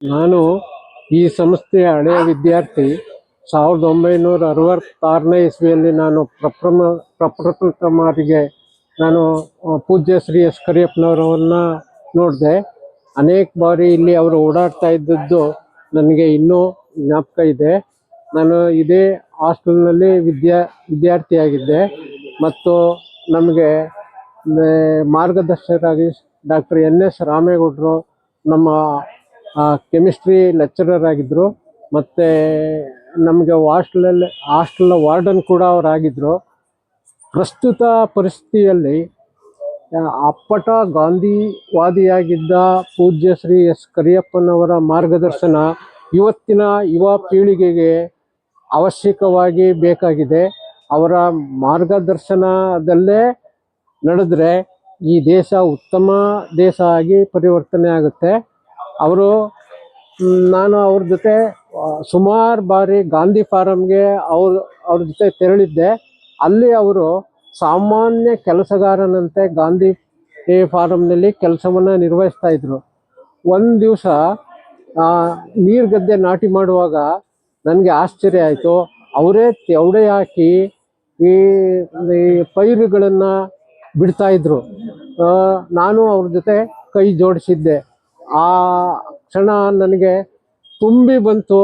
ನಾನು ಈ ಸಂಸ್ಥೆಯ ಹಳೆಯ ವಿದ್ಯಾರ್ಥಿ. 1966ನೇ ಇಸ್ವಿಯಲ್ಲಿ ನಾನು ಪ್ರಪ್ರಥಮರಿಗೆ ನಾನು ಪೂಜ್ಯ ಶ್ರೀ ಎಸ್ ಕರಿಯಪ್ಪನವರನ್ನ ನೋಡಿದೆ. ಅನೇಕ ಬಾರಿ ಇಲ್ಲಿ ಅವರು ಓಡಾಡ್ತಾ ಇದ್ದದ್ದು ನನಗೆ ಇನ್ನೂ ಜ್ಞಾಪಕ ಇದೆ. ನಾನು ಇದೇ ಹಾಸ್ಟೆಲ್ನಲ್ಲಿ ವಿದ್ಯಾರ್ಥಿಯಾಗಿದ್ದೆ ಮತ್ತು ನಮಗೆ ಮಾರ್ಗದರ್ಶಕರಾಗಿ ಡಾಕ್ಟರ್ NS ರಾಮೇಗೌಡರು ನಮ್ಮ ಕೆಮಿಸ್ಟ್ರಿ ಲೆಕ್ಚರರ್ ಆಗಿದ್ದರು. ಮತ್ತು ನಮಗೆ ಹಾಸ್ಟೆಲ್ನ ವಾರ್ಡನ್ ಕೂಡ ಅವರಾಗಿದ್ದರು. ಪ್ರಸ್ತುತ ಪರಿಸ್ಥಿತಿಯಲ್ಲಿ ಅಪ್ಪಟ ಗಾಂಧಿವಾದಿಯಾಗಿದ್ದ ಪೂಜ್ಯ ಶ್ರೀ ಎಸ್ ಕರಿಯಪ್ಪನವರ ಮಾರ್ಗದರ್ಶನ ಇವತ್ತಿನ ಯುವ ಪೀಳಿಗೆಗೆ ಅವಶ್ಯಕವಾಗಿ ಬೇಕಾಗಿದೆ. ಅವರ ಮಾರ್ಗದರ್ಶನದಲ್ಲೇ ನಡೆದರೆ ಈ ದೇಶ ಉತ್ತಮ ದೇಶ ಆಗಿ ಪರಿವರ್ತನೆ ಆಗುತ್ತೆ. ನಾನು ಅವ್ರ ಜೊತೆ ಸುಮಾರು ಬಾರಿ ಗಾಂಧಿ ಫಾರಂಗೆ ಅವ್ರ ಜೊತೆ ತೆರಳಿದ್ದೆ. ಅಲ್ಲಿ ಅವರು ಸಾಮಾನ್ಯ ಕೆಲಸಗಾರನಂತೆ ಗಾಂಧಿ ಫಾರಂನಲ್ಲಿ ಕೆಲಸವನ್ನು ನಿರ್ವಹಿಸ್ತಾ ಇದ್ರು. ಒಂದು ದಿವಸ ನೀರುಗದ್ದೆ ನಾಟಿ ಮಾಡುವಾಗ ನನಗೆ ಆಶ್ಚರ್ಯ ಆಯಿತು. ಅವರೇ ತೆವಡೆ ಹಾಕಿ ಈ ಪೈರುಗಳನ್ನು ಬಿಡ್ತಾಯಿದ್ರು. ನಾನು ಅವ್ರ ಜೊತೆ ಕೈ ಜೋಡಿಸಿದ್ದೆ. ಆ ಕ್ಷಣ ನನಗೆ ತುಂಬಿ ಬಂತು.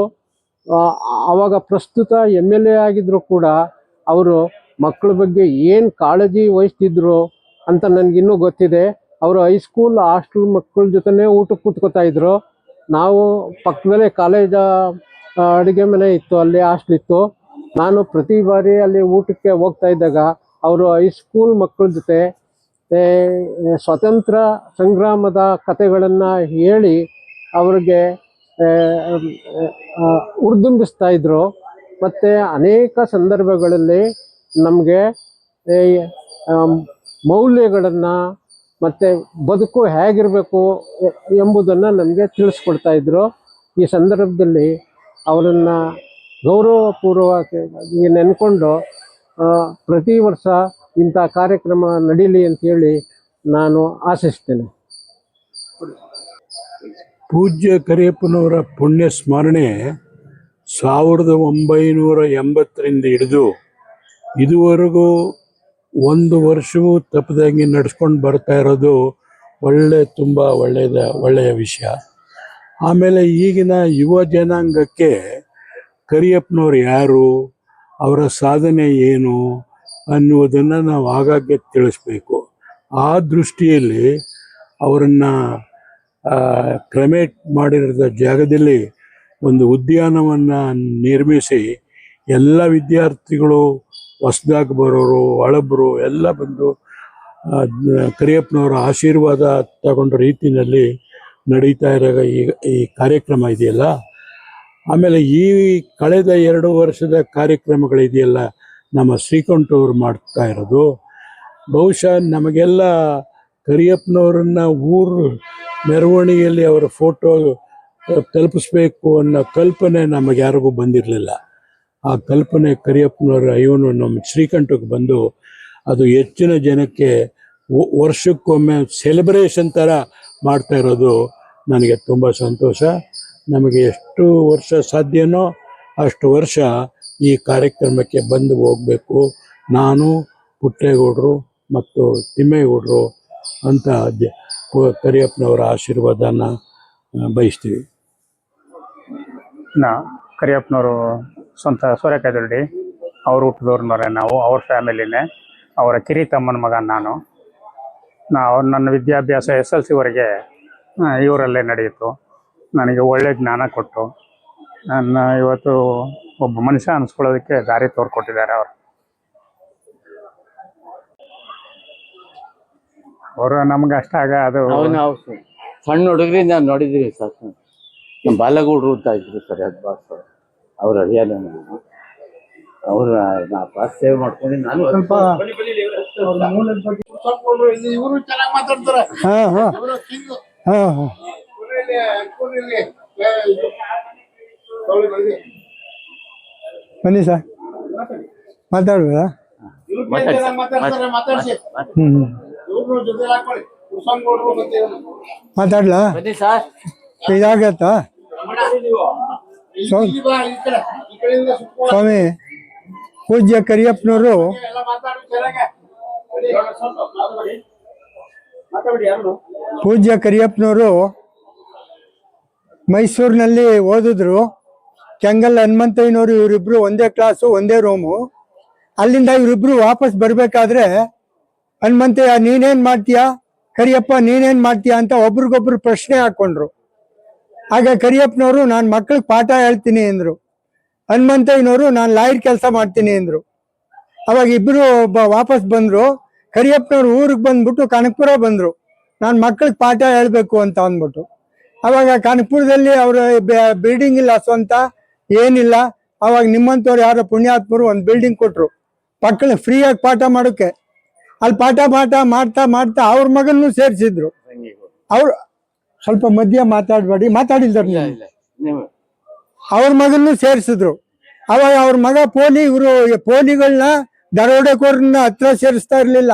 ಆವಾಗ ಪ್ರಸ್ತುತ MLA ಆಗಿದ್ರು ಕೂಡ ಅವರು ಮಕ್ಕಳ ಬಗ್ಗೆ ಏನು ಕಾಳಜಿ ವಹಿಸ್ತಿದ್ರು ಅಂತ ನನಗಿನ್ನೂ ಗೊತ್ತಿದೆ. ಅವರು ಹೈಸ್ಕೂಲ್ ಹಾಸ್ಟೆಲ್ ಮಕ್ಕಳ ಜೊತೆನೇ ಊಟಕ್ಕೆ ಕೂತ್ಕೋತಾ ಇದ್ರು. ನಾವು ಪಕ್ಕದಲ್ಲೇ ಕಾಲೇಜ ಅಡುಗೆ ಮನೆ ಇತ್ತು, ಅಲ್ಲಿ ಹಾಸ್ಟೆಲ್ ಇತ್ತು. ನಾನು ಪ್ರತಿ ಬಾರಿ ಅಲ್ಲಿ ಊಟಕ್ಕೆ ಹೋಗ್ತಾ ಇದ್ದಾಗ ಅವರು ಹೈಸ್ಕೂಲ್ ಮಕ್ಕಳ ಜೊತೆ ಸ್ವತಂತ್ರ ಸಂಗ್ರಾಮದ ಕಥೆಗಳನ್ನು ಹೇಳಿ ಅವ್ರಿಗೆ ಹುರಿದುಂಬಿಸ್ತಾ ಇದ್ರು. ಮತ್ತು ಅನೇಕ ಸಂದರ್ಭಗಳಲ್ಲಿ ನಮಗೆ ಮೌಲ್ಯಗಳನ್ನು ಮತ್ತು ಬದುಕು ಹೇಗಿರಬೇಕು ಎಂಬುದನ್ನು ನಮಗೆ ತಿಳಿಸ್ಕೊಡ್ತಾ ಇದ್ರು. ಈ ಸಂದರ್ಭದಲ್ಲಿ ಅವರನ್ನು ಗೌರವಪೂರ್ವಕವಾಗಿ ನೆನ್ಕೊಂಡು ಪ್ರತಿ ವರ್ಷ ಇಂಥ ಕಾರ್ಯಕ್ರಮ ನಡೀಲಿ ಅಂತೇಳಿ ನಾನು ಆಶಿಸ್ತೇನೆ. ಪೂಜ್ಯ ಕರಿಯಪ್ಪನವರ ಪುಣ್ಯ ಸ್ಮರಣೆ 1980ರಿಂದ ಹಿಡಿದು ಇದುವರೆಗೂ ಒಂದು ವರ್ಷವೂ ತಪ್ಪದಂಗೆ ನಡೆಸ್ಕೊಂಡು ಬರ್ತಾ ಇರೋದು ತುಂಬ ಒಳ್ಳೆಯ ವಿಷಯ. ಆಮೇಲೆ ಈಗಿನ ಯುವ ಜನಾಂಗಕ್ಕೆ ಕರಿಯಪ್ಪನವ್ರು ಯಾರು, ಅವರ ಸಾಧನೆ ಏನು ಅನ್ನುವುದನ್ನು ನಾವು ಆಗಾಗ್ಗೆ ತಿಳಿಸ್ಬೇಕು. ಆ ದೃಷ್ಟಿಯಲ್ಲಿ ಅವರನ್ನು ಕ್ರಮೇಟ್ ಮಾಡಿರೋ ಜಾಗದಲ್ಲಿ ಒಂದು ಉದ್ಯಾನವನ್ನು ನಿರ್ಮಿಸಿ ಎಲ್ಲ ವಿದ್ಯಾರ್ಥಿಗಳು, ಹೊಸದಾಗಿ ಬರೋರು, ಹಳಬರು ಎಲ್ಲ ಬಂದು ಕರಿಯಪ್ಪನವರ ಆಶೀರ್ವಾದ ತಗೊಂಡ ರೀತಿಯಲ್ಲಿ ನಡೀತಾ ಇರೋ ಈ ಕಾರ್ಯಕ್ರಮ ಇದೆಯಲ್ಲ. ಆಮೇಲೆ ಈ ಕಳೆದ 2 ವರ್ಷದ ಕಾರ್ಯಕ್ರಮಗಳಿದೆಯಲ್ಲ, ನಮ್ಮ ಶ್ರೀಕಂಠವ್ರು ಮಾಡ್ತಾ ಇರೋದು, ಬಹುಶಃ ನಮಗೆಲ್ಲ ಕರಿಯಪ್ಪನವರನ್ನು ಊರು ಮೆರವಣಿಗೆಯಲ್ಲಿ ಅವರ ಫೋಟೋ ತಲುಪಿಸ್ಬೇಕು ಅನ್ನೋ ಕಲ್ಪನೆ ನಮಗೆ ಯಾರಿಗೂ ಬಂದಿರಲಿಲ್ಲ. ಆ ಕಲ್ಪನೆ ಕರಿಯಪ್ಪನವರ ಇವನು ನಮ್ಮ ಶ್ರೀಕಂಠಕ್ಕೆ ಬಂದು ಅದು ಹೆಚ್ಚಿನ ಜನಕ್ಕೆ ವರ್ಷಕ್ಕೊಮ್ಮೆ ಸೆಲೆಬ್ರೇಷನ್ ಥರ ಮಾಡ್ತಾ ಇರೋದು ನನಗೆ ತುಂಬ ಸಂತೋಷ. ನಮಗೆ ಎಷ್ಟು ವರ್ಷ ಸಾಧ್ಯನೋ ಅಷ್ಟು ವರ್ಷ ಈ ಕಾರ್ಯಕ್ರಮಕ್ಕೆ ಬಂದು ಹೋಗಬೇಕು. ನಾನು, ಪುಟ್ಟೇಗೌಡರು ಮತ್ತು ತಿಮ್ಮೇಗೌಡರು ಅಂತ ಕರಿಯಪ್ಪನವರ ಆಶೀರ್ವಾದನ ಬಯಸ್ತೀವಿ. ಕರಿಯಪ್ಪನವರು ಸ್ವಂತ ಸೂರ್ಯಕಾಯದೊಡ್ಡಿ ಅವ್ರ ಹುಟ್ಟಿದವ್ರನ್ನವರೇ ನಾವು, ಅವ್ರ ಫ್ಯಾಮಿಲಿನೇ. ಅವರ ಕಿರಿತಮ್ಮನ ಮಗ ನಾನು. ನನ್ನ ವಿದ್ಯಾಭ್ಯಾಸ SLCವರೆಗೆ ಇವರಲ್ಲೇ ನಡೆಯಿತು. ನನಗೆ ಒಳ್ಳೆ ಜ್ಞಾನ ಕೊಟ್ಟು ನನ್ನ ಇವತ್ತು ಒಬ್ಬ ಮನುಷ್ಯ ಅನಿಸ್ಕೊಳ್ಳೋದಕ್ಕೆ ದಾರಿ ತೋರ್ಕೊಟ್ಟಿದ್ದಾರೆ ಅವರು ನಮ್ಗೆ ಅಷ್ಟಾಗ ಅದು ನಾವು ಸಣ್ಣ ಹುಡುಗರಿಂದ ನಾವು ನೋಡಿದ್ದೀವಿ ಸರ್. ನಮ್ಮ ಬಾಲಗೌಡರು ಅಂತ ಇದ್ರು ಸರ್, ಅದು ಬಾಸ್ ಅವ್ರ ಅರಿಯಾದ ಅವ್ರ ನಾ ಬಾಸ್ ಸೇವೆ ಮಾಡ್ಕೊಂಡು ನಾನು ಸ್ವಲ್ಪ ಇವರು ಚೆನ್ನಾಗಿ ಮಾತಾಡ್ತಾರೆ. ಬನ್ನಿ ಸರ್, ಮಾತಾಡ್ಬೋದಾ? ಮಾತಾಡ್ಲಾ? ಬನ್ನಿ ಸರ್. ಇದಾಗತ್ತಾ? ಇಲ್ಲಿ ಬಾ ಈ ಕಡೆ ಈ ಕಡೆಯಿಂದ ಸುತ್ಕೊ ಸ್ವಾಮಿ ಪೂಜ್ಯ ಕರಿಯಪ್ಪನವರು ಎಲ್ಲ ಮಾತಾಡು ಚೆನ್ನಾಗೆ ಪೂಜ್ಯ ಕರಿಯಪ್ಪನವರು ಮೈಸೂರಿನಲ್ಲಿ ಓದಿದ್ರು. ಕೆಂಗಲ್ ಹನುಮಂತಯ್ಯನವರು ಇವರಿಬ್ರು ಒಂದೇ ಕ್ಲಾಸು ಒಂದೇ ರೂಮು. ಅಲ್ಲಿಂದ ಇವರಿಬ್ರು ವಾಪಸ್ ಬರ್ಬೇಕಾದ್ರೆ ಹನುಮಂತಯ್ಯ ನೀನೇನ್ ಮಾಡ್ತೀಯಾ, ಕರಿಯಪ್ಪ ನೀನೇನ್ ಮಾಡ್ತೀಯಾ ಅಂತ ಒಬ್ರಿಗೊಬ್ರು ಪ್ರಶ್ನೆ ಹಾಕೊಂಡ್ರು. ಆಗ ಕರಿಯಪ್ಪನವರು ನಾನು ಮಕ್ಳಿಗೆ ಪಾಠ ಹೇಳ್ತೀನಿ ಅಂದ್ರು. ಹನುಮಂತಯ್ಯನವರು ನಾನು ಲಾಯರ್ ಕೆಲಸ ಮಾಡ್ತೀನಿ ಅಂದ್ರು. ಅವಾಗ ಇಬ್ರು ವಾಪಸ್ ಬಂದ್ರು. ಕರಿಯಪ್ಪನವ್ರು ಊರಿಗೆ ಬಂದ್ಬಿಟ್ಟು ಕನಕಪುರ ಬಂದ್ರು. ನಾನು ಮಕ್ಳಿಗೆ ಪಾಠ ಹೇಳ್ಬೇಕು ಅಂತ ಅಂದ್ಬಿಟ್ಟು. ಅವಾಗ ಕನಕಪುರದಲ್ಲಿ ಅವ್ರ ಬಿಲ್ಡಿಂಗ್ ಇಲ್ಲ, ಸ್ವಂತ ಏನಿಲ್ಲ. ಅವಾಗ ನಿಮ್ಮಂಥವ್ರು ಯಾರೋ ಪುಣ್ಯಾತ್ಮರು ಒಂದು ಬಿಲ್ಡಿಂಗ್ ಕೊಟ್ರು ಮಕ್ಕಳು ಫ್ರೀಯಾಗಿ ಪಾಠ ಮಾಡೋಕೆ. ಅಲ್ಲಿ ಪಾಠ ಮಾಡ್ತಾ ಮಾಡ್ತಾ ಅವ್ರ ಮಗನ್ನೂ ಸೇರಿಸಿದ್ರು. ಅವ್ರು ಸ್ವಲ್ಪ ಮಧ್ಯ ಮಾತಾಡ್ಬೇಡಿ, ಮಾತಾಡಿಲ್ದಾರ ಅವ್ರ ಮಗನ್ನೂ ಸೇರಿಸಿದ್ರು. ಅವಾಗ ಅವ್ರ ಮಗ ಇವರು ಪೋಲಿಗಳನ್ನ ದರೋಡೆಕೋರನ್ನ ಹತ್ರ ಸೇರಿಸ್ತಾ ಇರ್ಲಿಲ್ಲ,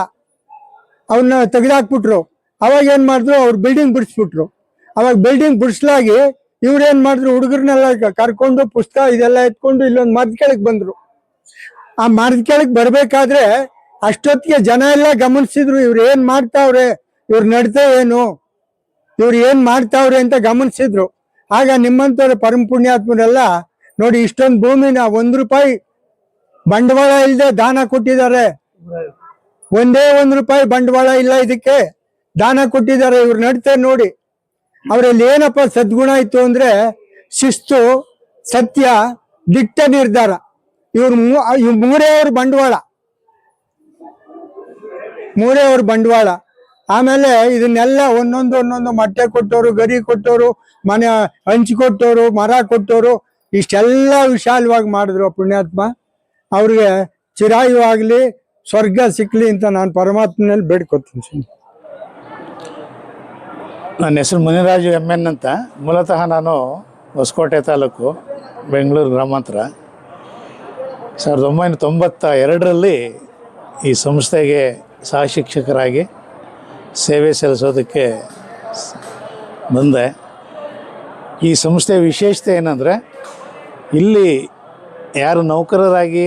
ಅವನ್ನ ತೆಗೆದಾಕ್ಬಿಟ್ರು. ಅವಾಗ ಏನ್ ಮಾಡಿದ್ರು, ಅವ್ರು ಬಿಲ್ಡಿಂಗ್ ಬಿಡಿಸ್ಬಿಟ್ರು. ಅವಾಗ ಬಿಲ್ಡಿಂಗ್ ಬಿಡಿಸ್ಲಾಗಿ ಇವ್ರೇನ್ ಮಾಡಿದ್ರು, ಹುಡುಗರನ್ನೆಲ್ಲ ಕರ್ಕೊಂಡು ಪುಸ್ತಕ ಇದೆಲ್ಲ ಎತ್ಕೊಂಡು ಇಲ್ಲೊಂದು ಮರದ ಕೆಳಗೆ ಬಂದ್ರು. ಆ ಮರದ ಕೆಳಗೆ ಬರ್ಬೇಕಾದ್ರೆ ಅಷ್ಟೊತ್ತಿಗೆ ಜನ ಎಲ್ಲ ಗಮನಿಸಿದ್ರು, ಇವ್ರು ಏನ್ ಮಾಡ್ತಾವ್ರೆ, ಇವ್ರ ನಡತೆ ಏನು, ಇವ್ರು ಏನ್ ಮಾಡ್ತಾವ್ರೆ ಅಂತ ಗಮನಿಸಿದ್ರು. ಆಗ ನಿಮ್ಮಂತವ್ರ ಪರಮ ಪುಣ್ಯಾತ್ಮರೆಲ್ಲ ನೋಡಿ ಇಷ್ಟೊಂದು ಭೂಮಿನ ₹1 ಬಂಡವಾಳ ಇಲ್ಲದೆ ದಾನ ಕೊಟ್ಟಿದ್ದಾರೆ. ಒಂದೇ ₹1 ಬಂಡವಾಳ ಇಲ್ಲ, ಇದಕ್ಕೆ ದಾನ ಕೊಟ್ಟಿದ್ದಾರೆ. ಇವ್ರ ನಡತೆ ನೋಡಿ. ಅವರಲ್ಲಿ ಏನಪ್ಪ ಸದ್ಗುಣ ಇತ್ತು ಅಂದ್ರೆ ಶಿಸ್ತು, ಸತ್ಯ, ದಿಟ್ಟ ನಿರ್ಧಾರ. ಇವ್ರ ಮೂರೇ ಅವ್ರ ಬಂಡವಾಳ. ಆಮೇಲೆ ಇದನ್ನೆಲ್ಲ ಒಂದೊಂದು ಮೊಟ್ಟೆ ಕೊಟ್ಟವರು, ಗರಿ ಕೊಟ್ಟವರು, ಮನೆ ಹಂಚಿಕೊಟ್ಟವರು, ಮರ ಕೊಟ್ಟವರು, ಇಷ್ಟೆಲ್ಲ ವಿಶಾಲವಾಗಿ ಮಾಡಿದ್ರು ಪುಣ್ಯಾತ್ಮ. ಅವ್ರಿಗೆ ಚಿರಾಯು ಆಗ್ಲಿ, ಸ್ವರ್ಗ ಸಿಕ್ಲಿ ಅಂತ ನಾನು ಪರಮಾತ್ಮನಲ್ಲಿ ಬೇಡ್ಕೊತೀನಿ. ನನ್ನ ಹೆಸರು ಮುನಿರಾಜು MN ಅಂತ. ಮೂಲತಃ ನಾನು ಹೊಸಕೋಟೆ ತಾಲೂಕು, ಬೆಂಗಳೂರು ಗ್ರಾಮಾಂತರ. 1992ರಲ್ಲಿ ಈ ಸಂಸ್ಥೆಗೆ ಸಹ ಶಿಕ್ಷಕರಾಗಿ ಸೇವೆ ಸಲ್ಲಿಸೋದಕ್ಕೆ ಬಂದೆ. ಈ ಸಂಸ್ಥೆಯ ವಿಶೇಷತೆ ಏನಂದರೆ, ಇಲ್ಲಿ ಯಾರು ನೌಕರರಾಗಿ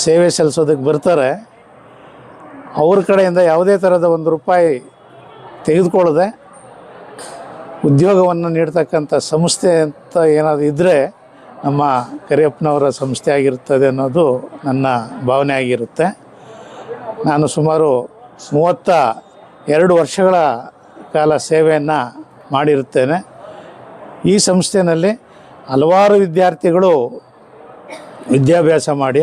ಸೇವೆ ಸಲ್ಲಿಸೋದಕ್ಕೆ ಬರ್ತಾರೆ ಅವ್ರ ಕಡೆಯಿಂದ ಯಾವುದೇ ಥರದ ₹1 ತೆಗೆದುಕೊಳ್ಳದೆ ಉದ್ಯೋಗವನ್ನು ನೀಡ್ತಕ್ಕಂಥ ಸಂಸ್ಥೆ ಅಂತ ಏನಾದರೂ ಇದ್ದರೆ ನಮ್ಮ ಕರಿಯಪ್ಪನವರ ಸಂಸ್ಥೆ ಆಗಿರುತ್ತದೆ ಅನ್ನೋದು ನನ್ನ ಭಾವನೆ ಆಗಿರುತ್ತೆ. ನಾನು ಸುಮಾರು 32 ವರ್ಷಗಳ ಕಾಲ ಸೇವೆಯನ್ನು ಮಾಡಿರುತ್ತೇನೆ. ಈ ಸಂಸ್ಥೆಯಲ್ಲಿ ಹಲವಾರು ವಿದ್ಯಾರ್ಥಿಗಳು ವಿದ್ಯಾಭ್ಯಾಸ ಮಾಡಿ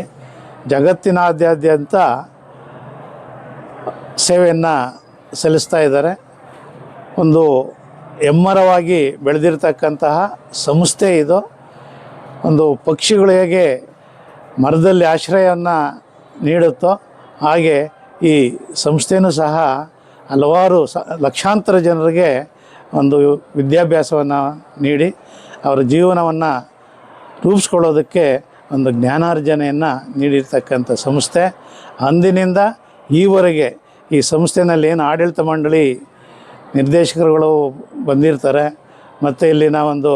ಜಗತ್ತಿನಾದ್ಯಂತ ಸೇವೆಯನ್ನು ಸಲ್ಲಿಸ್ತಾ ಇದ್ದಾರೆ. ಒಂದು ಎಮ್ಮರವಾಗಿ ಬೆಳೆದಿರ್ತಕ್ಕಂತಹ ಸಂಸ್ಥೆ ಇದು. ಒಂದು ಪಕ್ಷಿಗಳು ಹೇಗೆ ಮರದಲ್ಲಿ ಆಶ್ರಯವನ್ನು ನೀಡುತ್ತೋ ಹಾಗೆ ಈ ಸಂಸ್ಥೆಯೂ ಸಹ ಹಲವಾರು ಲಕ್ಷಾಂತರ ಜನರಿಗೆ ಒಂದು ವಿದ್ಯಾಭ್ಯಾಸವನ್ನು ನೀಡಿ ಅವರ ಜೀವನವನ್ನು ರೂಪಿಸ್ಕೊಳ್ಳೋದಕ್ಕೆ ಒಂದು ಜ್ಞಾನಾರ್ಜನೆಯನ್ನು ನೀಡಿರ್ತಕ್ಕಂಥ ಸಂಸ್ಥೆ. ಅಂದಿನಿಂದ ಈವರೆಗೆ ಈ ಸಂಸ್ಥೆಯಲ್ಲಿ ಏನು ಆಡಳಿತ ಮಂಡಳಿ ನಿರ್ದೇಶಕರುಗಳು ಬಂದಿರ್ತಾರೆ, ಮತ್ತು ಇಲ್ಲಿನ ಒಂದು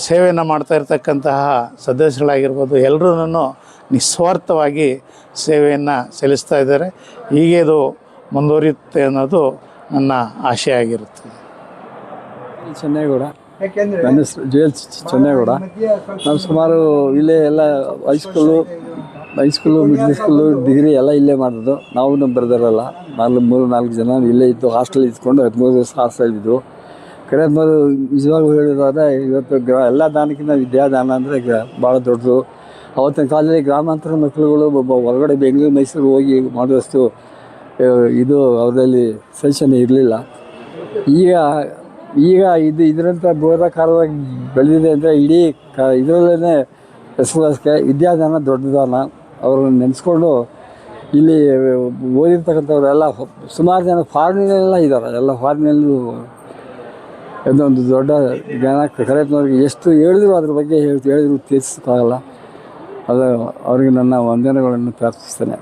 ಸೇವೆಯನ್ನು ಮಾಡ್ತಾ ಇರ್ತಕ್ಕಂತಹ ಸದಸ್ಯಗಳಾಗಿರ್ಬೋದು, ಎಲ್ಲರೂ ನಿಸ್ವಾರ್ಥವಾಗಿ ಸೇವೆಯನ್ನು ಸಲ್ಲಿಸ್ತಾ ಇದ್ದಾರೆ. ಹೀಗೆ ಇದು ಮುಂದುವರಿಯುತ್ತೆ ಅನ್ನೋದು ನನ್ನ ಆಶೆ ಆಗಿರುತ್ತೆ. ಚೆನ್ನೇಗೌಡ, ನನ್ನ ಹೆಸರು JL ಚೆನ್ನೇಗೌಡ. ನಾವು ಸುಮಾರು ಇಲ್ಲೇ ಎಲ್ಲ ಹೈಸ್ಕೂಲು ಮಿಡ್ಲ್ ಸ್ಕೂಲು ಡಿಗ್ರಿ ಎಲ್ಲ ಇಲ್ಲೇ ಮಾಡೋದು. ನಾವು ನಮ್ಮ ಬ್ರದರೆಲ್ಲ 4 ಜನ ಇಲ್ಲೇ ಇದ್ದು ಹಾಸ್ಟೆಲ್ ಇದ್ಕೊಂಡು 13 ದಿವಸ ಹಾಸ್ಟೆಲ್ ಇದ್ದು. ಕರೆಯಪ್ಪನವರು ನಿಜವಾಗ್ಲೂ ಹೇಳಿದ್ರೆ ಇವತ್ತು ಎಲ್ಲ ದಾನಕ್ಕಿಂತ ವಿದ್ಯಾದಾನ ಅಂದರೆ ಭಾಳ ದೊಡ್ಡದು. ಅವತ್ತಿನ ಕಾಲದಲ್ಲಿ ಗ್ರಾಮಾಂತರ ಮಕ್ಕಳುಗಳು ಹೊರಗಡೆ ಬೆಂಗಳೂರು ಮೈಸೂರು ಹೋಗಿ ಮಾಡುವಷ್ಟು ಇದು ಅವರಲ್ಲಿ ಸೆಷನ್ ಇರಲಿಲ್ಲ. ಈಗ ಇದರಂಥ ಬೋಧಕಾರವಾಗಿ ಬೆಳೆದಿದೆ ಅಂದರೆ ಇಡೀ ಇದರಲ್ಲೇ ಹೆಸರುವಾಸಿಗೆ ವಿದ್ಯಾದಾನ ದೊಡ್ಡ ದಾನ. ಅವ್ರನ್ನ ನೆನೆಸ್ಕೊಂಡು ಇಲ್ಲಿ ಓದಿರ್ತಕ್ಕಂಥವರೆಲ್ಲ ಸುಮಾರು ಜನ ಫಾರಿನಲ್ಲೆಲ್ಲ ಇದ್ದಾರೆ. ಎಲ್ಲ ಫಾರಿನಲ್ಲೂ ಇದೊಂದು ದೊಡ್ಡ ಜ್ಞಾನ. ಕರೆಯಪ್ಪನವ್ರಿಗೆ ಎಷ್ಟು ಹೇಳಿದ್ರು ಅದ್ರ ಬಗ್ಗೆ ಹೇಳಿದ್ರು ತೀರಿಸೋಕ್ಕಾಗಲ್ಲ. ಅದು ಅವರಿಗೆ ನನ್ನ ವಂದನೆಗಳನ್ನು ಪ್ರಾರ್ಥಿಸ್ತೇನೆ.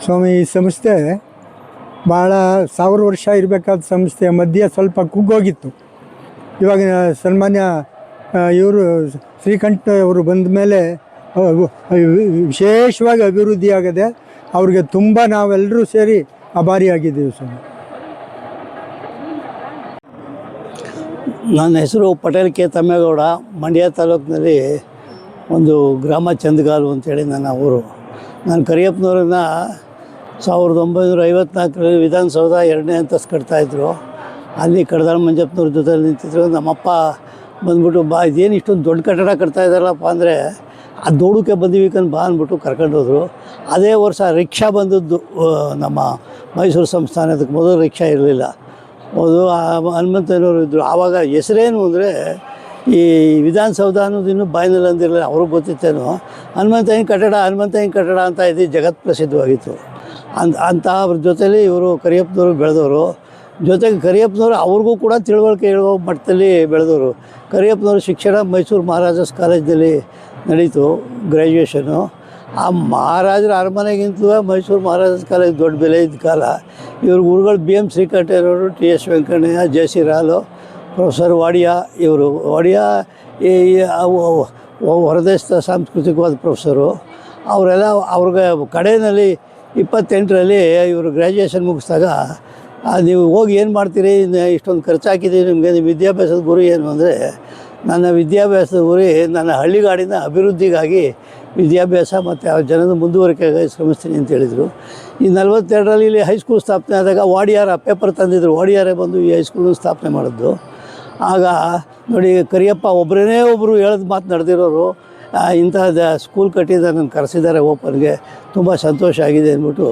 ಸ್ವಾಮಿ, ಈ ಸಂಸ್ಥೆ ಭಾಳ 1000 ವರ್ಷ ಇರಬೇಕಾದ ಸಂಸ್ಥೆ ಮಧ್ಯೆ ಸ್ವಲ್ಪ ಕುಗ್ಗೋಗಿತ್ತು. ಇವಾಗ ಸನ್ಮಾನ್ಯ ಇವರು ಶ್ರೀಕಂಠ ಅವರು ಬಂದ ಮೇಲೆ ವಿಶೇಷವಾಗಿ ಅಭಿವೃದ್ಧಿ ಆಗದೆ. ಅವ್ರಿಗೆ ತುಂಬ ನಾವೆಲ್ಲರೂ ಸೇರಿ ಆಭಾರಿಯಾಗಿದ್ದೀವಿ ಸ್ವಾಮಿ. ನನ್ನ ಹೆಸರು ಪಟೇಲ್ ಕೆ ತಮ್ಮೇಗೌಡ. ಮಂಡ್ಯ ತಾಲೂಕಿನಲ್ಲಿ ಒಂದು ಗ್ರಾಮ ಚಂದಗಾಲು ಅಂತೇಳಿ ನನ್ನ ಊರು. ನಾನು ಕರಿಯಪ್ಪನವ್ರನ್ನ 1954ರಲ್ಲಿ ವಿಧಾನಸೌಧ 2ನೇ ಅಂತಸ್ತು ಕಟ್ತಾಯಿದ್ರು. ಅಲ್ಲಿ ಕಡದಾಳ ಮಂಜಪ್ಪನವ್ರ ಜೊತೆ ನಿಂತಿದ್ರು. ನಮ್ಮಪ್ಪ ಬಂದ್ಬಿಟ್ಟು ಇದೇನು ಇಷ್ಟೊಂದು ದೊಡ್ಡ ಕಟ್ಟಡ ಕಟ್ತಾ ಇದ್ದಾರಲ್ಲಪ್ಪ ಅಂದರೆ ಆ ದೊಡ್ಡಕ್ಕೆ ಬಂದೀವಿ ಬಾ ಅಂದ್ಬಿಟ್ಟು ಕರ್ಕೊಂಡೋದ್ರು. ಅದೇ ವರ್ಷ ರಿಕ್ಷಾ ಬಂದದ್ದು ನಮ್ಮ ಮೈಸೂರು ಸಂಸ್ಥಾನದಕ್ಕೆ. ಮೊದಲು ರಿಕ್ಷಾ ಇರಲಿಲ್ಲ. ಅದು ಹನುಮಂತಯ್ಯನವರು ಇದ್ದರು. ಆವಾಗ ಹೆಸರೇನು ಅಂದರೆ ಈ ವಿಧಾನಸೌಧ ಅನ್ನೋದು ಇನ್ನೂ ಬಾಯಿನಲ್ಲಿ ಅಂದಿರಲಿಲ್ಲ. ಅವ್ರಿಗೆ ಗೊತ್ತಿತ್ತೇನೋ ಹನುಮಂತಯ್ಯನ ಕಟ್ಟಡ ಅಂತ ಇದು ಜಗತ್ ಪ್ರಸಿದ್ಧವಾಗಿತ್ತು. ಅವ್ರ ಜೊತೆಲಿ ಇವರು ಕರಿಯಪ್ಪನವರು ಬೆಳೆದವರು. ಜೊತೆಗೆ ಕರಿಯಪ್ಪನವರು ಅವ್ರಿಗೂ ಕೂಡ ತಿಳುವಳಿಕೆ ಹೇಳುವ ಮಟ್ಟದಲ್ಲಿ ಬೆಳೆದವರು. ಕರಿಯಪ್ಪನವರು ಶಿಕ್ಷಣ ಮೈಸೂರು ಮಹಾರಾಜಸ್ ಕಾಲೇಜಲ್ಲಿ ನಡೀತು, ಗ್ರ್ಯಾಜುಯೇಷನು. ಆ ಮಹಾರಾಜರ ಅರಮನೆಗಿಂತಲೂ ಮೈಸೂರು ಮಹಾರಾಜಸ್ ಕಾಲೇಜ್ ದೊಡ್ಡ ಬೆಲೆ ಇದ್ದ ಕಾಲ. ಇವ್ರ ಗುರುಗಳು BM ಶ್ರೀಕಂಠಯ್ಯನವರು, TS ವೆಂಕಣ್ಣಯ್ಯ, JC ರಾಲು, ಪ್ರೊಫೆಸರ್ ವಾಡಿಯಾ. ಇವರು ವಾಡಿಯಾ ಈ ಹೊರದೇಶದ ಸಾಂಸ್ಕೃತಿಕವಾದ ಪ್ರೊಫೆಸರು. ಅವರೆಲ್ಲ ಅವ್ರಿಗೆ ಕಡೆಯಲ್ಲಿ 28ರಲ್ಲಿ ಇವರು ಗ್ರ್ಯಾಜುಯೇಷನ್ ಮುಗಿಸಿದಾಗ ನೀವು ಹೋಗಿ ಏನು ಮಾಡ್ತೀರಿ, ಇಷ್ಟೊಂದು ಖರ್ಚು ಹಾಕಿದ್ದೀವಿ ನಿಮಗೆ, ನಿಮ್ಮ ವಿದ್ಯಾಭ್ಯಾಸದ ಗುರಿ ಏನು ಅಂದರೆ, ನನ್ನ ವಿದ್ಯಾಭ್ಯಾಸದ ಗುರಿ ನನ್ನ ಹಳ್ಳಿಗಾಡಿನ ಅಭಿವೃದ್ಧಿಗಾಗಿ ವಿದ್ಯಾಭ್ಯಾಸ ಮತ್ತು ಆ ಜನದ ಮುಂದುವರಿಕೆಗಾಗಿ ಶ್ರಮಿಸ್ತೀನಿ ಅಂತ ಹೇಳಿದರು. ಈ 42ರಲ್ಲಿ ಇಲ್ಲಿ ಹೈಸ್ಕೂಲ್ ಸ್ಥಾಪನೆ ಆದಾಗ ವಾಡಿಯಾರ ಪೇಪರ್ ತಂದಿದ್ದರು. ವಾಡಿಯಾರೇ ಬಂದು ಈ ಹೈಸ್ಕೂಲನ್ನು ಸ್ಥಾಪನೆ ಮಾಡಿದ್ದು. ಆಗ ನೋಡಿ, ಕರಿಯಪ್ಪ ಒಬ್ಬರು ಹೇಳೋದು ಮಾತು ನಡೆದಿರೋರು. ಇಂಥದ್ದು ಸ್ಕೂಲ್ ಕಟ್ಟಿದ ನನ್ನ ಕರೆಸಿದ್ದಾರೆ ಓಪನ್ಗೆ, ತುಂಬ ಸಂತೋಷ ಆಗಿದೆ ಅಂದ್ಬಿಟ್ಟು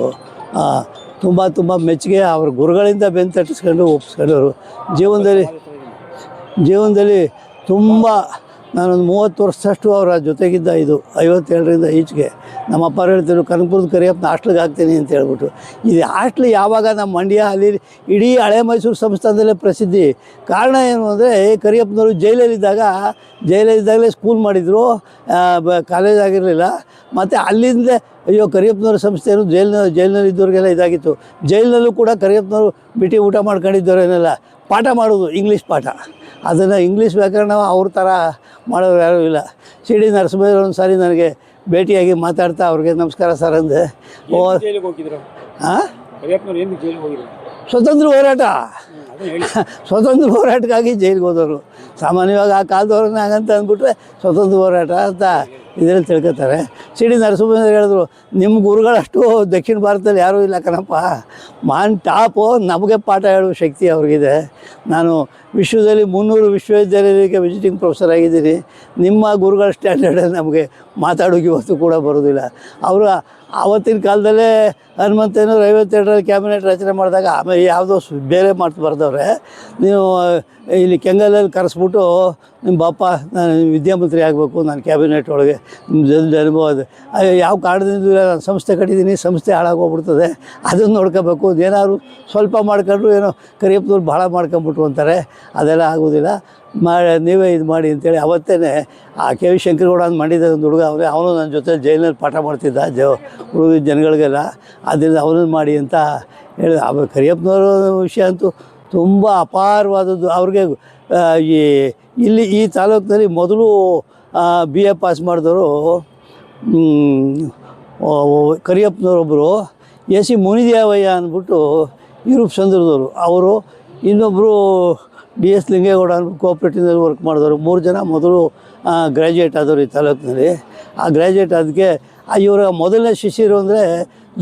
ತುಂಬ ಮೆಚ್ಚುಗೆ ಅವ್ರ ಗುರುಗಳಿಂದ ಬೆನ್ನು ತಟ್ಟಿಸ್ಕೊಂಡು ಒಪ್ಪಿಸ್ಕೊಂಡವರು. ಜೀವನದಲ್ಲಿ ತುಂಬ ನಾನೊಂದು 30 ವರ್ಷದಷ್ಟು ಅವರ ಜೊತೆಗಿದ್ದ. ಇದು 57ರಿಂದ ಈಚೆಗೆ ನಮ್ಮ ಅಪ್ಪ ಹೇಳ್ತಿದ್ರು, ಕನಕಪುರದ ಕರಿಯಪ್ಪನ ಹಾಸ್ಟ್ಲಿಗೆ ಹಾಕ್ತೀನಿ ಅಂತ ಹೇಳ್ಬಿಟ್ಟು. ಇದು ಹಾಸ್ಟ್ಲ್ ಯಾವಾಗ ನಮ್ಮ ಮಂಡ್ಯ ಅಲ್ಲಿ ಇಡೀ ಹಳೆ ಮೈಸೂರು ಸಂಸ್ಥಾನದಲ್ಲೇ ಪ್ರಸಿದ್ಧಿ. ಕಾರಣ ಏನು ಅಂದರೆ, ಕರಿಯಪ್ಪನವರು ಜೈಲಲ್ಲಿದ್ದಾಗಲೇ ಸ್ಕೂಲ್ ಮಾಡಿದರು, ಕಾಲೇಜ್ ಆಗಿರಲಿಲ್ಲ. ಮತ್ತು ಅಲ್ಲಿಂದ ಕರಿಯಪ್ಪನವ್ರ ಸಂಸ್ಥೆಯನ್ನು ಜೈಲಿನಲ್ಲಿ ಇದ್ದವ್ರಿಗೆಲ್ಲ ಇದಾಗಿತ್ತು. ಜೈಲಿನಲ್ಲೂ ಕೂಡ ಕರಿಯಪ್ಪನವರು ಬಿಟ್ಟು ಊಟ ಮಾಡ್ಕೊಂಡಿದ್ದವರೇನೆಲ್ಲ ಪಾಠ ಮಾಡೋದು, ಇಂಗ್ಲೀಷ್ ಪಾಠ. ಅದನ್ನು ಇಂಗ್ಲೀಷ್ ವ್ಯಾಕರಣ ಅವ್ರ ಥರ ಮಾಡೋರು ಯಾರೂ ಇಲ್ಲ. CD ನರಸಿಂಹಯ್ಯರು ಒಂದು ಸಾರಿ ನನಗೆ ಭೇಟಿಯಾಗಿ ಮಾತಾಡ್ತಾ ಅವ್ರಿಗೆ ನಮಸ್ಕಾರ ಸರ್ ಅಂದೆ. ಸ್ವತಂತ್ರ ಹೋರಾಟಕ್ಕಾಗಿ ಜೈಲಿಗೆ ಹೋದವರು. ಸಾಮಾನ್ಯವಾಗಿ ಆ ಕಾಲದವ್ರನ್ನ ಹಾಗಂತ ಅಂದ್ಬಿಟ್ರೆ ಸ್ವತಂತ್ರ ಹೋರಾಟ ಅಂತ ಇದರಲ್ಲಿ ತಿಳ್ಕೊತಾರೆ. CD ನರಸಿಂಹಯ್ಯರು ಹೇಳಿದ್ರು, ನಿಮ್ಮ ಗುರುಗಳಷ್ಟು ದಕ್ಷಿಣ ಭಾರತದಲ್ಲಿ ಯಾರೂ ಇಲ್ಲ ಕಣಪ್ಪ, ಟಾಪು, ನಮಗೆ ಪಾಠ ಹೇಳುವ ಶಕ್ತಿ ಅವ್ರಿಗಿದೆ. ನಾನು ವಿಶ್ವದಲ್ಲಿ 300 ವಿಶ್ವವಿದ್ಯಾಲಯಕ್ಕೆ ವಿಸಿಟಿಂಗ್ ಪ್ರೊಫೆಸರ್ ಆಗಿದ್ದೀನಿ. ನಿಮ್ಮ ಗುರುಗಳ ಸ್ಟ್ಯಾಂಡರ್ಡಲ್ಲಿ ನಮಗೆ ಮಾತಾಡೋಕೆ ಇವತ್ತು ಕೂಡ ಬರೋದಿಲ್ಲ. ಅವರು ಆವತ್ತಿನ ಕಾಲದಲ್ಲೇ ಹನುಮಂತಯ್ಯನವರು 52ರಲ್ಲಿ ಕ್ಯಾಬಿನೆಟ್ ರಚನೆ ಮಾಡಿದಾಗ ಆಮೇಲೆ ಯಾವುದೋ ಬೇರೆ ಮಾತು ಬರೆದವ್ರೆ. ನೀವು ಇಲ್ಲಿ ಕೆಂಗಲಲ್ಲಿ ಕರೆಸ್ಬಿಟ್ಟು, ನಿಮ್ಮ ಬಾಪ ನಾನು ವಿದ್ಯಾಮಂತ್ರಿ ಆಗಬೇಕು, ನಾನು ಕ್ಯಾಬಿನೆಟ್ ಒಳಗೆ ನಿಮ್ಮ ಜಲ್ದಿ ಅನುಭವ ಇದೆ, ಯಾವ ಕಾರಣದಿಂದ ನಾನು ಸಂಸ್ಥೆ ಕಟ್ಟಿದ್ದೀನಿ, ಸಂಸ್ಥೆ ಹಾಳಾಗೋಗ್ಬಿಡ್ತದೆ, ಅದನ್ನು ನೋಡ್ಕೋಬೇಕು, ಏನಾದ್ರು ಸ್ವಲ್ಪ ಮಾಡ್ಕೊಂಡ್ರು ಏನೋ ಕರಿಯಪ್ಪನವ್ರು ಭಾಳ ಮಾಡ್ಕೊಂಬಿಟ್ರು ಅಂತಾರೆ. ಅದೆಲ್ಲ ಆಗೋದಿಲ್ಲ, ನೀವೇ ಇದು ಮಾಡಿ ಅಂತೇಳಿ ಅವತ್ತೇ ಆ KV ಶಂಕರಗೌಡ ಅಂತ ಮಾಡಿದ ಒಂದು ಹುಡುಗ ಅವನು ನನ್ನ ಜೊತೆ ಜೈಲಿನಲ್ಲಿ ಪಾಠ ಮಾಡ್ತಿದ್ದ ಹುಡುಗ ಜನಗಳಿಗೆಲ್ಲ. ಅದರಿಂದ ಅವನನ್ನು ಮಾಡಿ ಅಂತ ಹೇಳಿದ. ಆಮೇಲೆ ಕರಿಯಪ್ಪನವರ ವಿಷಯ ಅಂತೂ ತುಂಬ ಅಪಾರವಾದದ್ದು. ಅವ್ರಿಗೆ ಈ ತಾಲೂಕಿನಲ್ಲಿ ಮೊದಲು BA ಪಾಸ್ ಮಾಡಿದವರು ಕರಿಯಪ್ಪನವರೊಬ್ಬರು, AC ಮುನಿದೇವಯ್ಯ ಅಂದ್ಬಿಟ್ಟು ಯೂರೋಪ್ ಸಂದರ್ಭದವರು. ಅವರು ಇನ್ನೊಬ್ಬರು DS ಲಿಂಗೇಗೌಡ ಅಂದ್ಬಿಟ್ಟು ಕೋಆಪ್ರೇಟಿವ್ನಲ್ಲಿ ವರ್ಕ್ ಮಾಡಿದವರು. 3 ಜನ ಮೊದಲು ಗ್ರ್ಯಾಜುಯೇಟ್ ಆದವರು ಈ ತಾಲೂಕಿನಲ್ಲಿ. ಆ ಗ್ರ್ಯಾಜುಯೇಟ್ ಅದಕ್ಕೆ ಇವರ ಮೊದಲನೇ ಶಿಷ್ಯರು ಅಂದರೆ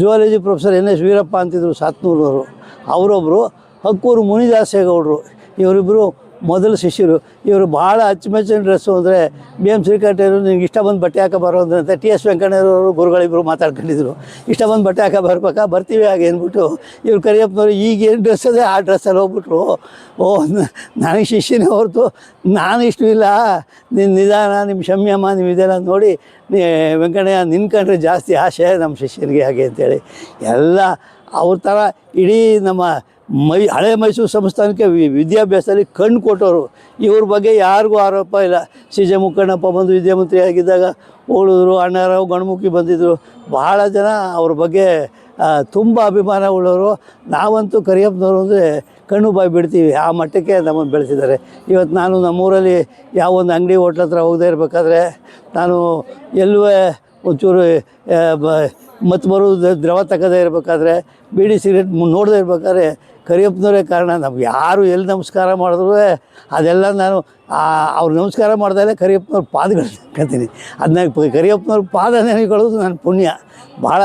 ಜುವಾಲಜಿ ಪ್ರೊಫೆಸರ್ NS ವೀರಪ್ಪ ಅಂತಿದ್ರು, ಸಾತ್ನೂರವರು. ಅವರೊಬ್ಬರು ಹಕ್ಕೂರು ಮುನಿದಾಸೇಗೌಡರು. ಇವರಿಬ್ಬರು ಮೊದಲು ಶಿಷ್ಯರು. ಇವರು ಭಾಳ ಅಚ್ಚುಮೆಚ್ಚಿನ ಡ್ರೆಸ್ಸು ಅಂದರೆ ಬಿ ಎಮ್ ಶ್ರೀಕಂಠರು ನಿಮ್ಗೆ ಇಷ್ಟ ಬಂದು ಬಟ್ಟೆ ಹಾಕೋ ಬರೋ ಅಂತ ಟಿ ಎಸ್ ವೆಂಕಣ್ಣರವರು ಗುರುಗಳಿಬ್ಬರು ಮಾತಾಡ್ಕೊಂಡಿದ್ರು. ಇಷ್ಟ ಬಂದು ಬಟ್ಟೆ ಹಾಕೋ ಬರ್ಬೇಕಾ, ಬರ್ತೀವಿ ಹಾಗೆ ಅಂದ್ಬಿಟ್ಟು ಇವ್ರು ಕರಿಯಪ್ಪನವರು ಈಗೇನು ಡ್ರೆಸ್ ಅದೇ ಆ ಡ್ರೆಸ್ಸಲ್ಲಿ ಹೋಗ್ಬಿಟ್ರು. ನನಗೆ ಶಿಷ್ಯನೇ ಹೊರತು ನಾನು ಇಷ್ಟು ಇಲ್ಲ, ನಿನ್ನ ನಿಧಾನ, ನಿಮ್ಮ ಶಮ್ಯಮ್ಮ, ನೀವು ಇದೆಲ್ಲ ನೋಡಿ ವೆಂಕಣ್ಣಯ್ಯ ನಿನ್ಕಂಡ್ರೆ ಜಾಸ್ತಿ ಆಸೆ ನಮ್ಮ ಶಿಷ್ಯನಿಗೆ ಹಾಗೆ ಅಂತೇಳಿ ಎಲ್ಲ ಅವ್ರ ಥರ ಇಡೀ ನಮ್ಮ ಹಳೆ ಮೈಸೂರು ಸಂಸ್ಥಾನಕ್ಕೆ ವಿದ್ಯಾಭ್ಯಾಸದಲ್ಲಿ ಕಣ್ಣು ಕೊಟ್ಟವರು. ಇವ್ರ ಬಗ್ಗೆ ಯಾರಿಗೂ ಆರೋಪ ಇಲ್ಲ. ಸಿ ಜೆ ಮುಕ್ಕಣ್ಣಪ್ಪ ಬಂದು ವಿದ್ಯಾಮಂತ್ರಿ ಆಗಿದ್ದಾಗ ಹೋಳಿದ್ರು, ಅಣ್ಣಾರಾವ್ ಗಣಮುಖಿ ಬಂದಿದ್ದರು. ಭಾಳ ಜನ ಅವ್ರ ಬಗ್ಗೆ ತುಂಬ ಅಭಿಮಾನ ಉಳ್ಳವರು. ನಾವಂತೂ ಕರಿಯಪ್ಪನವರು ಅಂದರೆ ಕಣ್ಣು ಬಾಯಿ ಬಿಡ್ತೀವಿ, ಆ ಮಟ್ಟಕ್ಕೆ ನಮ್ಮನ್ನು ಬೆಳೆಸಿದ್ದಾರೆ. ಇವತ್ತು ನಾನು ನಮ್ಮೂರಲ್ಲಿ ಯಾವ ಒಂದು ಅಂಗಡಿ ಹೋಟ್ಲ ಹತ್ರ ಹೋಗದೇ ಇರಬೇಕಾದ್ರೆ, ನಾನು ಎಲ್ಲೂ ಒಂಚೂರು ಮತ್ತು ಬರೋದು ದ್ರವ ತಗೋದೇ ಇರಬೇಕಾದ್ರೆ, ಬೀಡಿ ಸಿಗರೇಟ್ ನೋಡದೇ ಇರಬೇಕಾದ್ರೆ ಕರಿಯಪ್ಪನವರೇ ಕಾರಣ. ನಮ್ಗೆ ಯಾರು ಎಲ್ಲಿ ನಮಸ್ಕಾರ ಮಾಡಿದ್ರು ಅದೆಲ್ಲ ನಾನು ಅವ್ರು ನಮಸ್ಕಾರ ಮಾಡ್ದಾಗಲೇ ಕರಿಯಪ್ಪನವ್ರ ಪಾದಗಳು ಕತ್ತೀನಿ. ಅದನ್ನ ಕರಿಯಪ್ಪನವ್ರ ಪಾದ ನೆನೆಕೊಳ್ಳೋದು ನನ್ನ ಪುಣ್ಯ. ಭಾಳ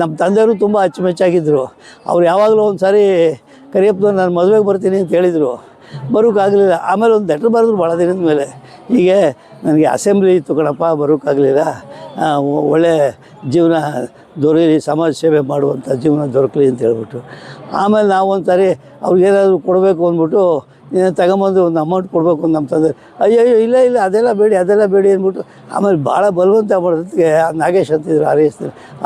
ನಮ್ಮ ತಂದೆಯವರು ತುಂಬ ಅಚ್ಚುಮೆಚ್ಚಾಗಿದ್ದರು. ಅವ್ರು ಯಾವಾಗಲೂ ಒಂದು ಸಾರಿ ಕರಿಯಪ್ಪನವ್ರು ನಾನು ಮದುವೆಗೆ ಬರ್ತೀನಿ ಅಂತ ಹೇಳಿದರು, ಬರೋಕ್ಕಾಗಲಿಲ್ಲ. ಆಮೇಲೆ ಒಂದು ಲೆಟ್ರ್ ಬರೆದ್ರು ಭಾಳ ದಿನದ ಮೇಲೆ, ಹೀಗೆ ನನಗೆ ಅಸೆಂಬ್ಲಿ ಇತ್ತು ಕಣಪ್ಪ, ಬರೋಕ್ಕಾಗಲಿಲ್ಲ, ಒಳ್ಳೆ ಜೀವನ ದೊರೀಲಿ, ಸಮಾಜ ಸೇವೆ ಮಾಡುವಂಥ ಜೀವನ ದೊರಕಲಿ ಅಂತ ಹೇಳ್ಬಿಟ್ಟು. ಆಮೇಲೆ ನಾವು ಒಂದು ಸಾರಿ ಅವ್ರಿಗೇನಾದರೂ ಕೊಡಬೇಕು ಅಂದ್ಬಿಟ್ಟು ತಗೊಂಬಂದು ಒಂದು ಅಮೌಂಟ್ ಕೊಡಬೇಕು ಅಂತ ನಮ್ಮ ತಂದೆ, ಅಯ್ಯೋ ಇಲ್ಲ ಅದೆಲ್ಲ ಬೇಡಿ ಅಂದ್ಬಿಟ್ಟು ಆಮೇಲೆ ಭಾಳ ಬಲವಂತ ಮಾಡೋದಕ್ಕೆ ನಾಗೇಶ್ ಅಂತಿದ್ರು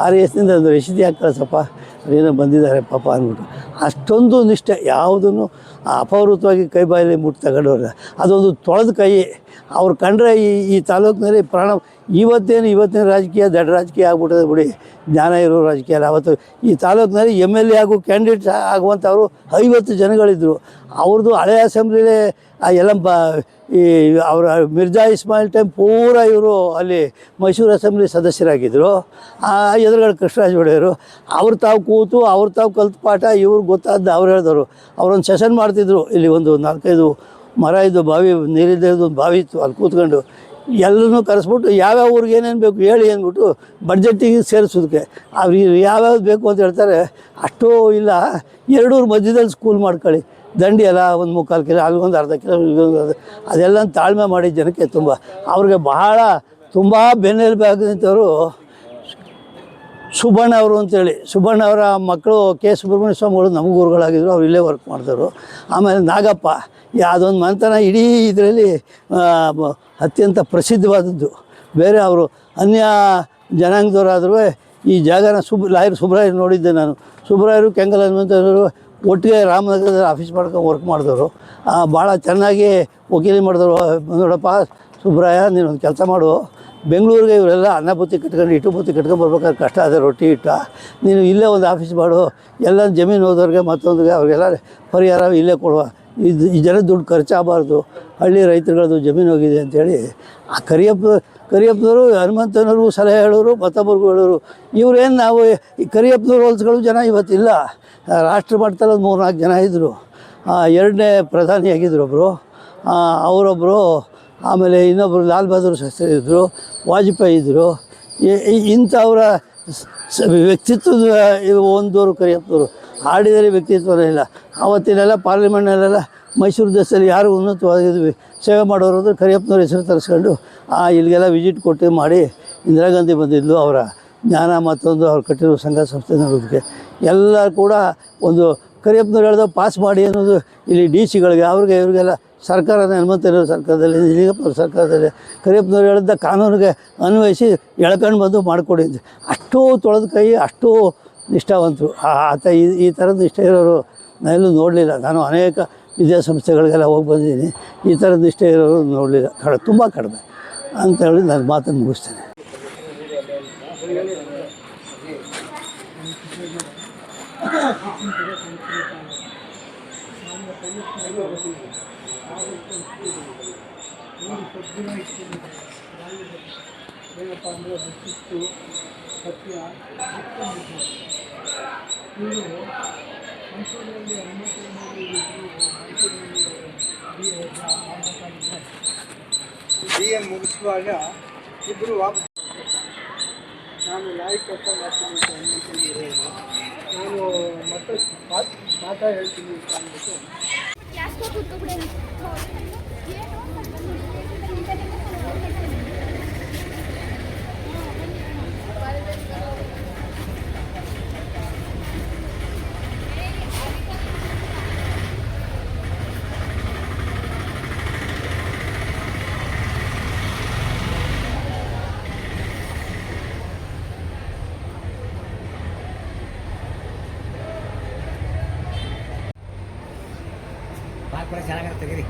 ಆರ್ ಎಸ್ನಿಂದ ಒಂದು ರಸೀದಿ ಹಾಕಿ ಕಳಿಸಪ್ಪ, ಅದೇನೋ ಬಂದಿದ್ದಾರೆ ಪಾಪ ಅಂದ್ಬಿಟ್ಟು. ಅಷ್ಟೊಂದು ನಿಷ್ಠೆ, ಯಾವುದನ್ನು ಅಪವೃತವಾಗಿ ಕೈ ಬಾಯಲ್ಲಿ ಮುಟ್ಟು ತಗೊಂಡವ್ರೆ. ಅದೊಂದು ತೊಳೆದ ಕೈ. ಅವ್ರು ಕಂಡ್ರೆ ಈ ತಾಲೂಕಿನಲ್ಲಿ ಪ್ರಾಣ ಇವತ್ತಿನ ರಾಜಕೀಯ ದೊಡ್ಡ ರಾಜಕೀಯ ಆಗ್ಬಿಟ್ಟದೆ ಬಿಡಿ, ಜ್ಞಾನ ಇರೋ ರಾಜಕೀಯ ಅಲ್ಲ. ಅವತ್ತು ಈ ತಾಲೂಕಿನಲ್ಲಿ MLA ಆಗೋ ಕ್ಯಾಂಡಿಡೇಟ್ ಆಗುವಂಥವ್ರು 50 ಜನಗಳಿದ್ದರು. ಅವ್ರದ್ದು ಹಳೆ ಅಸೆಂಬ್ಲಿಲೇ ಎಲ್ಲ ಈ ಅವರ ಮಿರ್ಜಾ ಇಸ್ಮಾಯಿಲ್ ಟೈಮ್ ಪೂರ ಇವರು ಅಲ್ಲಿ ಮೈಸೂರು ಅಸೆಂಬ್ಲಿ ಸದಸ್ಯರಾಗಿದ್ದರು. ಎದುರುಗಡೆ ಕೃಷ್ಣರಾಜ ಒಡೆಯರು ಅವ್ರು ತಾವು ಕೂತು ಅವ್ರು ತಾವು ಕಲ್ತು ಪಾಠ ಇವ್ರಿಗೆ ಗೊತ್ತಾದ್ದು ಅವ್ರು ಹೇಳಿದವರು. ಅವರೊಂದು ಸೆಷನ್ ಮಾಡ್ತಿದ್ರು. ಇಲ್ಲಿ ಒಂದು 4-5 ಮರ ಇದ್ದು, ಬಾವಿ ನೀರಿದ್ದು ಒಂದು ಬಾವಿ ಇತ್ತು, ಅಲ್ಲಿ ಕೂತ್ಕೊಂಡು ಎಲ್ಲನೂ ಕರೆಸ್ಬಿಟ್ಟು ಯಾವ್ಯಾವ ಊರಿಗೆ ಏನೇನು ಬೇಕು ಹೇಳಿ ಅಂದ್ಬಿಟ್ಟು ಬಡ್ಜೆಟ್ಟಿಗೆ ಸೇರಿಸೋದಕ್ಕೆ ಅವ್ರಿಗೆ ಯಾವ್ಯಾವ್ದು ಬೇಕು ಅಂತ ಹೇಳ್ತಾರೆ. ಅಷ್ಟೂ ಇಲ್ಲ, 2 ಊರ ಮಧ್ಯದಲ್ಲಿ ಸ್ಕೂಲ್ ಮಾಡ್ಕೊಳ್ಳಿ, ದಂಡಿ ಎಲ್ಲ ಒಂದು 3/4 ಕಿಲೋ, ಅಲ್ಲಿಗೊಂದು ಅರ್ಧ ಕಿಲೋ, ಇಲ್ಲೊಂದು ಅದೆಲ್ಲ ತಾಳ್ಮೆ ಮಾಡಿ ಜನಕ್ಕೆ ಅವ್ರಿಗೆ ಬಹಳ ತುಂಬ ಬೆನ್ನೆಲುಬು ಆಗಿದ್ದವರು ಸುಬ್ಬಣ್ಣ ಅವರು ಅಂತೇಳಿ. ಸುಬ್ಬಣ್ಣ ಅವರ ಮಕ್ಕಳು ಕೆ ಸುಬ್ರಹ್ಮಣ್ಯ ಸ್ವಾಮಿಗಳು ನಮಗೆ ಗುರುಗಳಾಗಿದ್ದರು, ಅವ್ರು ಇಲ್ಲೇ ವರ್ಕ್ ಮಾಡಿದವರು. ಆಮೇಲೆ ನಾಗಪ್ಪ, ಯಾವುದೊಂದು ಮಂತನ ಇಡೀ ಇದರಲ್ಲಿ ಅತ್ಯಂತ ಪ್ರಸಿದ್ಧವಾದದ್ದು. ಬೇರೆ ಅವರು ಅನ್ಯ ಜನಾಂಗದವರಾದರೂ ಈ ಜಾಗನ ಲಾಯರ್ ಸುಬ್ರಾಯರು ನೋಡಿದ್ದೆ ನಾನು. ಸುಬ್ರಾಯರು ಕೆಂಗಲ್ ಹನುಮಂತವರು ಒಟ್ಟಿಗೆ ರಾಮನಗರದಲ್ಲಿ ಆಫೀಸ್ ಮಾಡ್ಕೊಂಡು ವರ್ಕ್ ಮಾಡಿದವರು. ಭಾಳ ಚೆನ್ನಾಗಿ ವಕೀಲಿ ಮಾಡಿದವರು. ನೋಡಪ್ಪ ಸುಬ್ರಾಯ, ನೀನೊಂದು ಕೆಲಸ ಮಾಡು, ಬೆಂಗಳೂರಿಗೆ ಇವರೆಲ್ಲ ಅನ್ನ ಬುತ್ತಿ ಕಟ್ಕೊಂಡು ಇಟ್ಟು ಬುತ್ತಿ ಕಟ್ಕೊಂಡು ಬರ್ಬೇಕಾದ್ರೆ ಕಷ್ಟ ಅದೇ ರೊಟ್ಟಿ ಇಟ್ಟ, ನೀನು ಇಲ್ಲೇ ಒಂದು ಆಫೀಸ್ ಮಾಡು, ಎಲ್ಲ ಜಮೀನು ಹೋದವ್ರಿಗೆ ಮತ್ತೊಂದಿಗೆ ಅವ್ರಿಗೆಲ್ಲ ಪರಿಹಾರ ಇಲ್ಲೇ ಕೊಡುವ, ಈ ಜನ ದುಡ್ಡು ಖರ್ಚಾಗಬಾರ್ದು, ಹಳ್ಳಿ ರೈತರುಗಳದ್ದು ಜಮೀನು ಹೋಗಿದೆ ಅಂಥೇಳಿ ಆ ಕರಿಯಪ್ಪನವರು ಹನುಮಂತನವರು ಸಲಹೆ ಹೇಳೋರು, ಮತ್ತೊಬ್ಬರಿಗೂ ಹೇಳೋರು. ಇವರೇನು ನಾವು ಈ ಕರಿಯಪ್ಪನವ್ರು ಹೋಲ್ಸ್ಗಳು ಜನ ಇವತ್ತಿಲ್ಲ. ರಾಷ್ಟ್ರ ಮಟ್ಟದಲ್ಲಿ ಒಂದು 3-4 ಜನ ಇದ್ದರು. 2ನೇ ಪ್ರಧಾನಿಯಾಗಿದ್ದರು ಒಬ್ಬರು, ಅವರೊಬ್ಬರು. ಆಮೇಲೆ ಇನ್ನೊಬ್ಬರು ಲಾಲ್ ಬಹದ್ದೂರ್ ಶಾಸ್ತ್ರಿ ಇದ್ದರು, ವಾಜಪೇಯಿ ಇದ್ದರು. ಇಂಥವರ ವ್ಯಕ್ತಿತ್ವದ ಒಂದವರು ಕರಿಯಪ್ಪನವರು. ಹಾಡಿದರೆ ವ್ಯಕ್ತಿತ್ವನೇ ಇಲ್ಲ. ಆವತ್ತಿನೆಲ್ಲ ಪಾರ್ಲಿಮೆಂಟ್ನಲ್ಲೆಲ್ಲ ಮೈಸೂರು ದೇಶದಲ್ಲಿ ಯಾರು ಉನ್ನತವಾಗಿದ್ವಿ ಸೇವೆ ಮಾಡೋರು ಅಂದರೆ ಕರಿಯಪ್ಪನವ್ರ ಹೆಸರು ತರಿಸ್ಕೊಂಡು ಇಲ್ಲಿಗೆಲ್ಲ ವಿಸಿಟ್ ಕೊಟ್ಟು ಮಾಡಿ. ಇಂದಿರಾ ಗಾಂಧಿ ಬಂದಿದ್ಲು, ಅವರ ಜ್ಞಾನ ಮತ್ತೊಂದು ಅವ್ರು ಕಟ್ಟಿರೋ ಸಂಘ ಸಂಸ್ಥೆ ನೋಡೋದಕ್ಕೆ ಎಲ್ಲ ಕೂಡ ಒಂದು ಕರಿಯಪ್ಪನವ್ರು ಹೇಳ್ದ ಪಾಸ್ ಮಾಡಿ ಅನ್ನೋದು ಇಲ್ಲಿ DC-ಗಳಿಗೆ ಅವ್ರಿಗೆ ಇವ್ರಿಗೆಲ್ಲ ಸರ್ಕಾರದ ಹನುಮಂತನವ್ರ ಸರ್ಕಾರದಲ್ಲಿ, ನಿಲಿಂಗಪ್ಪನವ್ರ ಸರ್ಕಾರದಲ್ಲಿ ಕರಿಯಪ್ಪನವ್ರು ಹೇಳಿದ ಕಾನೂನಿಗೆ ಅನ್ವಯಿಸಿ ಎಳ್ಕೊಂಡು ಬಂದು ಮಾಡಿಕೊಡಿದ್ದೆ. ಅಷ್ಟೂ ತೊಳೆದ ಕೈ, ಅಷ್ಟೂ ನಿಷ್ಠಾವಂತರು. ಆತ ಈ ಥರದ ನಿಷ್ಠೆ ಇರೋರು ನಾನೆಲ್ಲೂ ನೋಡಲಿಲ್ಲ. ನಾನು ಅನೇಕ ವಿದ್ಯಾಸಂಸ್ಥೆಗಳಿಗೆಲ್ಲ ಹೋಗಿ ಬಂದಿದ್ದೀನಿ, ಈ ಥರದ ನಿಷ್ಠೆ ಇರೋರು ನೋಡಲಿಲ್ಲ. ತುಂಬ ಕಡಿಮೆ ಅಂತ ಹೇಳಿ ನಾನು ಮಾತನ್ನು ಮುಗಿಸ್ತೇನೆ. ಮುಗಿಸುವಾಗ ಇಬ್ಬರು ವಾಪಸ್ ನಾನು ಲಾಯಕ್ ಕೆಲಸ ಮಾಡ್ತೀನಿ ಅಂತ ನಾನು ಮತ್ತೆ ಪಾಠ ಹೇಳ್ತೀನಿ ಅಂತ ಅಂದ್ಬಿಟ್ಟು ಚೆನ್ನಾಗಿರುತ್ತೆ ತೆಗೀರಿ.